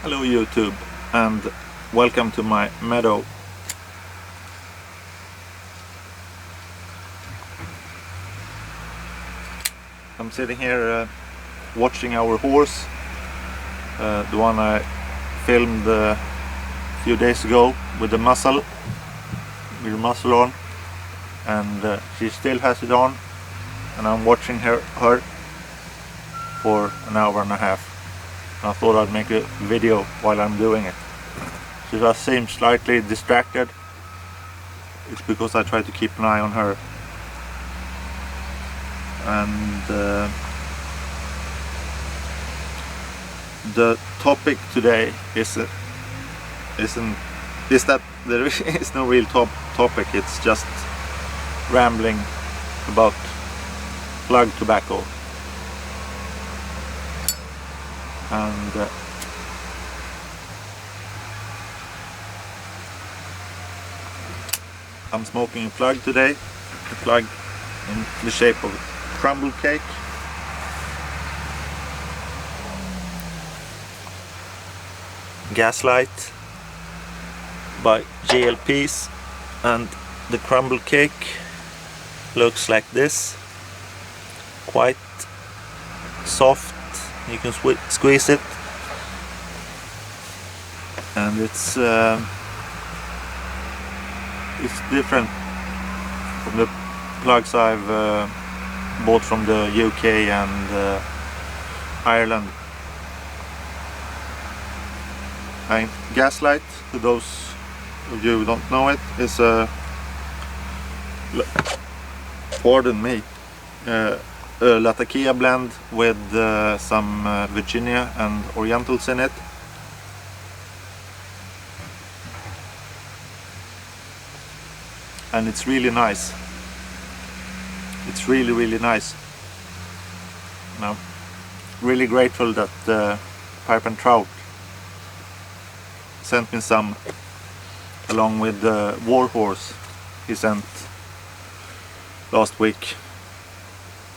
Hello YouTube, and welcome to my meadow. I'm sitting here watching our horse, the one I filmed a few days ago with the muzzle on, and she still has it on, and I'm watching her for an hour and a half. I thought I'd make a video while I'm doing it. She does seem slightly distracted. It's because I try to keep an eye on her. And the topic today is that there is no real topic. It's just rambling about plug tobacco. And I'm smoking a plug today, a plug in the shape of a crumble cake. Gaslight by GLPs, and the crumble cake looks like this, quite soft. You can squeeze it, and it's different from the plugs I've bought from the UK and Ireland. And Gaslight, to those of you who don't know it, is a, pardon me, a Latakia blend with some Virginia and Orientals in it. And it's really nice. It's really nice. I'm really grateful that Pipe and Trout sent me some, along with the Warhorse he sent last week.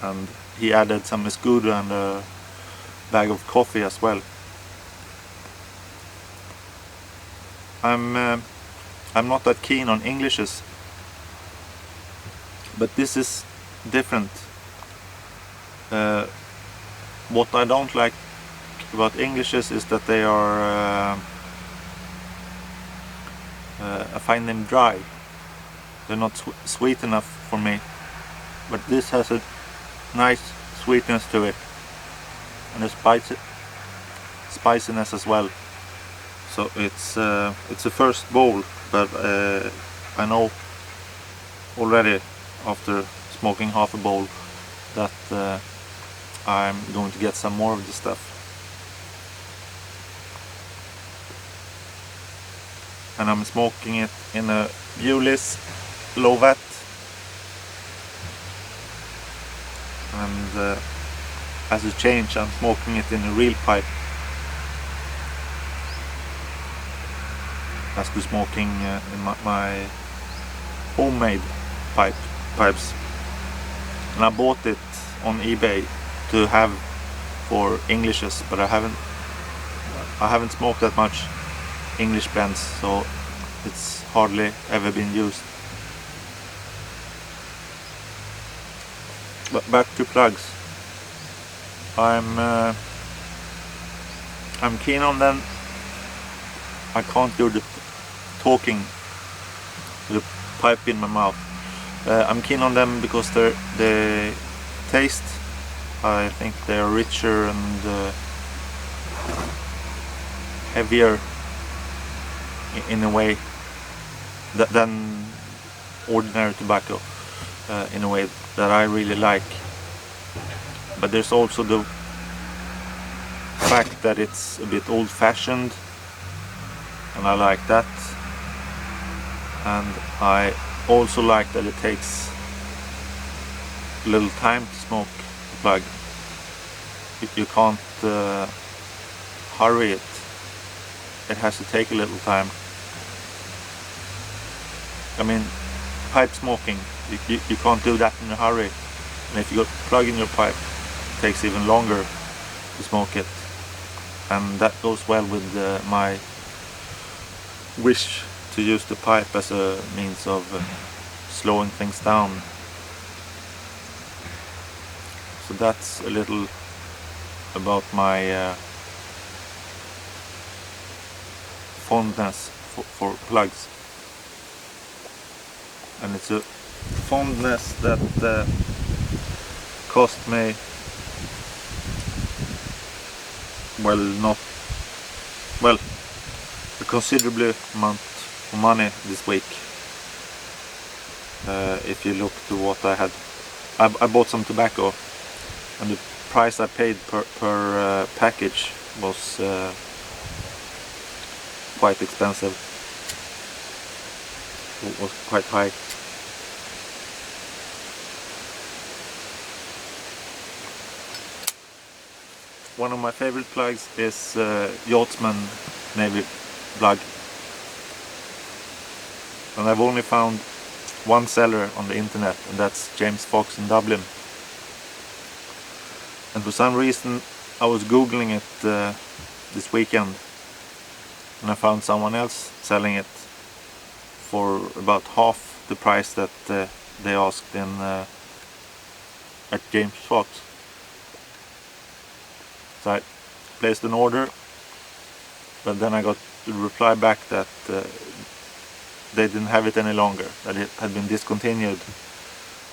And he added some escudo and a bag of coffee as well. I'm not that keen on Englishes, but this is different. What I don't like about Englishes is that they are I find them dry. They're not sweet enough for me, but this has a nice sweetness to it, and a spiciness as well. So it's a first bowl, but I know already after smoking half a bowl that I'm going to get some more of this stuff. And I'm smoking it in a Bewley's low vat. And as a change, I'm smoking it in a real pipe, as to smoking in my homemade pipes. And I bought it on eBay to have for Englishes, but I haven't smoked that much English blends, so it's hardly ever been used. But back to plugs. I'm keen on them. I can't do the talking with a pipe in my mouth. I'm keen on them because they taste, I think they are richer and heavier in a way than ordinary tobacco, in a way that I really like. But there's also the fact that it's a bit old-fashioned, and I like that. And I also like that it takes a little time to smoke the plug. You can't hurry it. It has to take a little time. I mean, pipe smoking, you can't do that in a hurry. And if you got plug in your pipe, it takes even longer to smoke it. and that goes well with my wish to use the pipe as a means of slowing things down. So that's a little about my fondness for plugs, and it's a fondness that cost me, a considerable amount of money this week. If you look to what I had, I bought some tobacco, and the price I paid per package was quite expensive. It was quite high. One of my favorite plugs is Yachtsman Navy plug, and I've only found one seller on the internet, and that's James Fox in Dublin. And for some reason I was googling it this weekend, and I found someone else selling it for about half the price that they asked at James Fox. So I placed an order, but then I got the reply back that they didn't have it any longer, that it had been discontinued,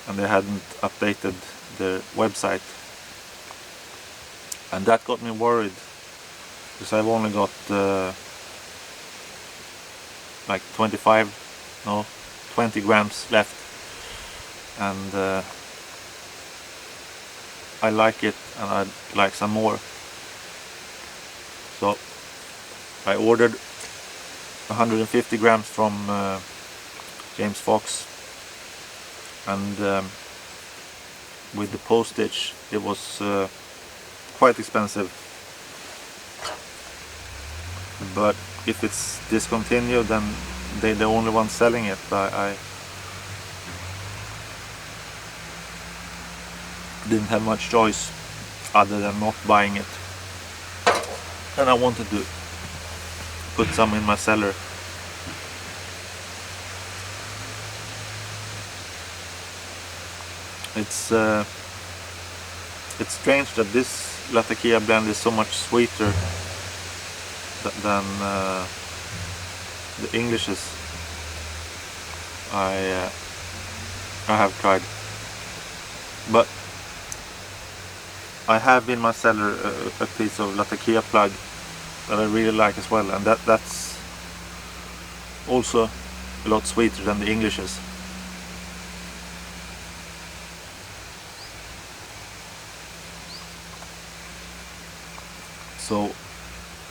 and they hadn't updated their website. And that got me worried, because I've only got like 20 grams left, and I like it, and I'd like some more. So I ordered 150 grams from James Fox, and with the postage it was quite expensive. But if it's discontinued, then they're the only ones selling it. I didn't have much choice other than not buying it, and I wanted to put some in my cellar. It's strange that this Latakia blend is so much sweeter than the Englishes I have tried. But I have in my cellar a piece of Latakia plug that I really like as well, and that's also a lot sweeter than the Englishes. So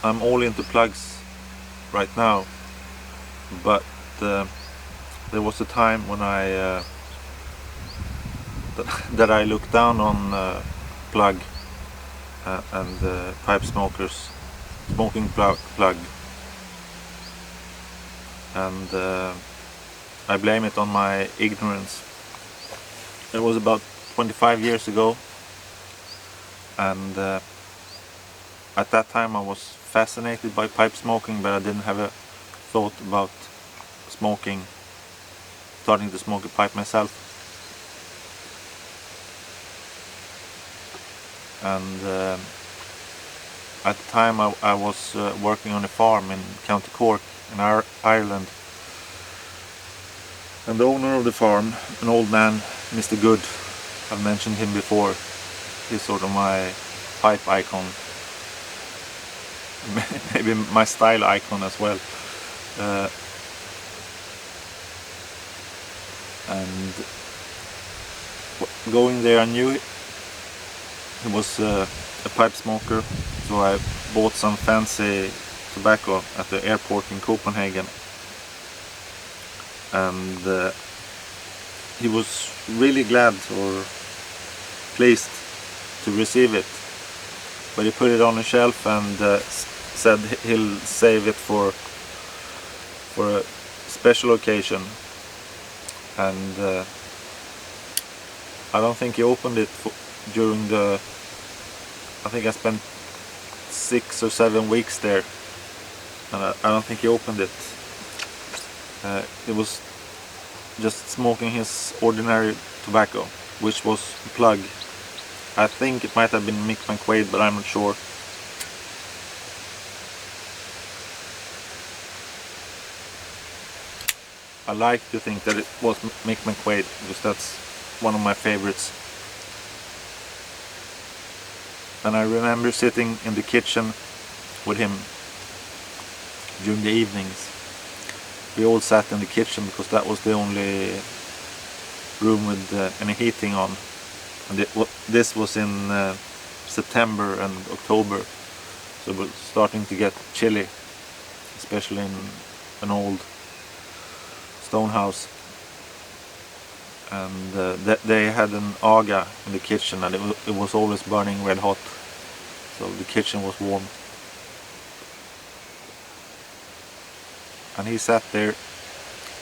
I'm all into plugs right now, but there was a time when I that I looked down on plug and pipe smokers, smoking plug, and I blame it on my ignorance. It was about 25 years ago, and at that time I was fascinated by pipe smoking, but I didn't have a thought about starting to smoke a pipe myself. And at the time I was working on a farm in County Cork in Ireland, and the owner of the farm, an old man, Mr. Good, I've mentioned him before, he's sort of my pipe icon, maybe my style icon as well. And going there, I knew he was a pipe smoker, so I bought some fancy tobacco at the airport in Copenhagen, and he was really glad or pleased to receive it, but he put it on a shelf and said he'll save it for a special occasion. And I don't think he opened it during I think I spent 6 or 7 weeks there, and I don't think he opened it. It was just smoking his ordinary tobacco, which was a plug. I think it might have been Mick McQuaid, but I'm not sure. I like to think that it was Mick McQuaid, because that's one of my favorites. And I remember sitting in the kitchen with him during the evenings. We all sat in the kitchen because that was the only room with any heating on. And this was in September and October, so it was starting to get chilly, especially in an old stone house. And they had an aga in the kitchen, and it was always burning red hot, so the kitchen was warm. And he sat there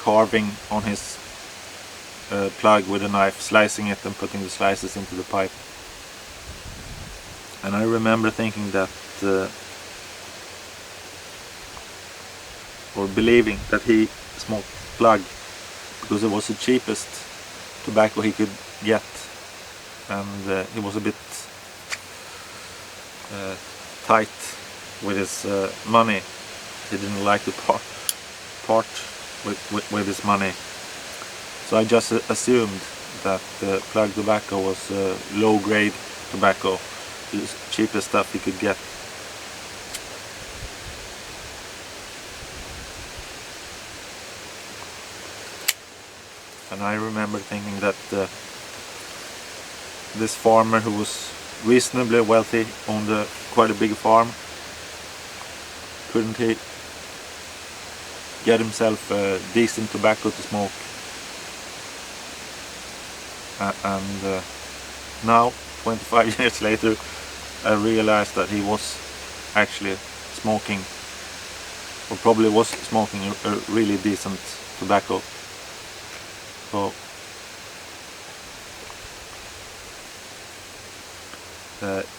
carving on his plug with a knife, slicing it and putting the slices into the pipe. And I remember thinking that, or believing that he smoked plug because it was the cheapest tobacco he could get, and he was a bit tight with his money. He didn't like to part with his money, so I just assumed that plug tobacco was low grade tobacco, the cheapest stuff he could get. And I remember thinking that this farmer, who was reasonably wealthy, owned quite a big farm. Couldn't he get himself decent tobacco to smoke? And now, 25 years later, I realized that he was actually smoking, or probably was smoking, a really decent tobacco. So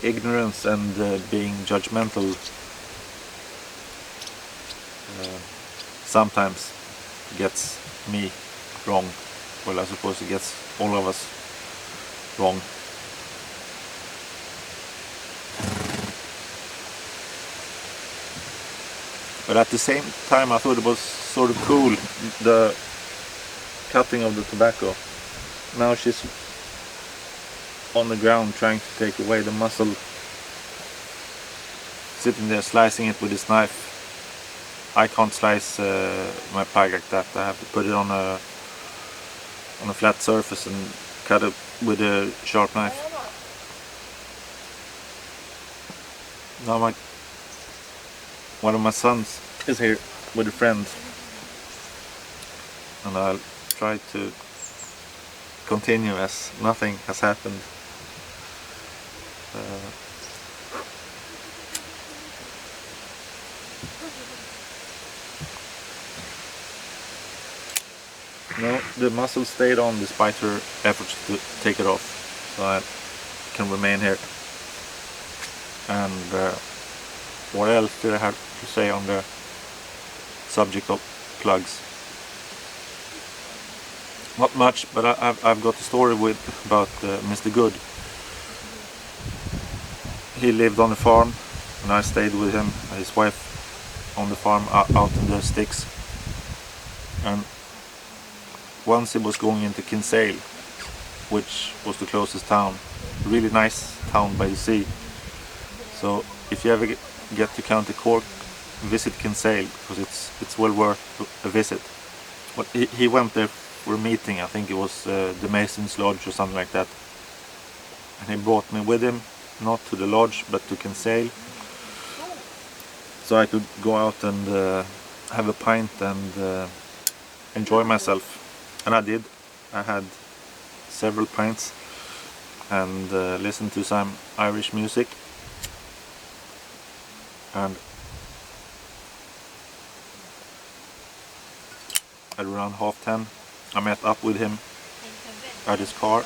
ignorance and being judgmental sometimes gets me wrong. Well, I suppose it gets all of us wrong. But at the same time, I thought it was sort of cool, the cutting of the tobacco. Now she's on the ground trying to take away the muzzle, sitting there slicing it with his knife. I can't slice my plug like that. I have to put it on a flat surface and cut it with a sharp knife. Now one of my sons is here with a friend, and I'll try to continue as nothing has happened. No, the muzzle stayed on despite her efforts to take it off, so I can remain here. And what else did I have to say on the subject of plugs? Not much, but I've got a story about Mr. Good. He lived on a farm, and I stayed with him and his wife on the farm out in the sticks. And once he was going into Kinsale, which was the closest town, really nice town by the sea. So if you ever get to County Cork, visit Kinsale, because it's well worth a visit. But he went there for a meeting. I think it was the Mason's Lodge or something like that, and he brought me with him, not to the lodge but to Kinsale, so I could go out and have a pint and enjoy myself. And I did. I had several pints and listened to some Irish music. And at around 10:30 I met up with him at his car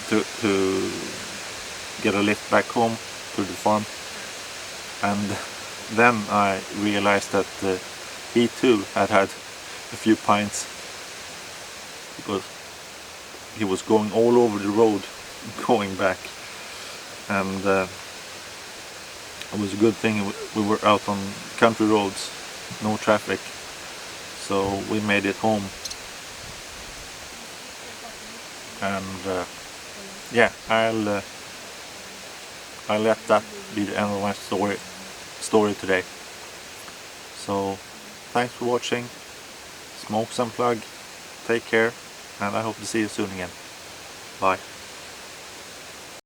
to get a lift back home to the farm, and then I realized that he too had a few pints, because he was going all over the road going back, and it was a good thing we were out on country roads, no traffic, so we made it home. And yeah, I'll let that be the end of my story today. So thanks for watching. Smokes Unplugged. Take care, and I hope to see you soon again. Bye.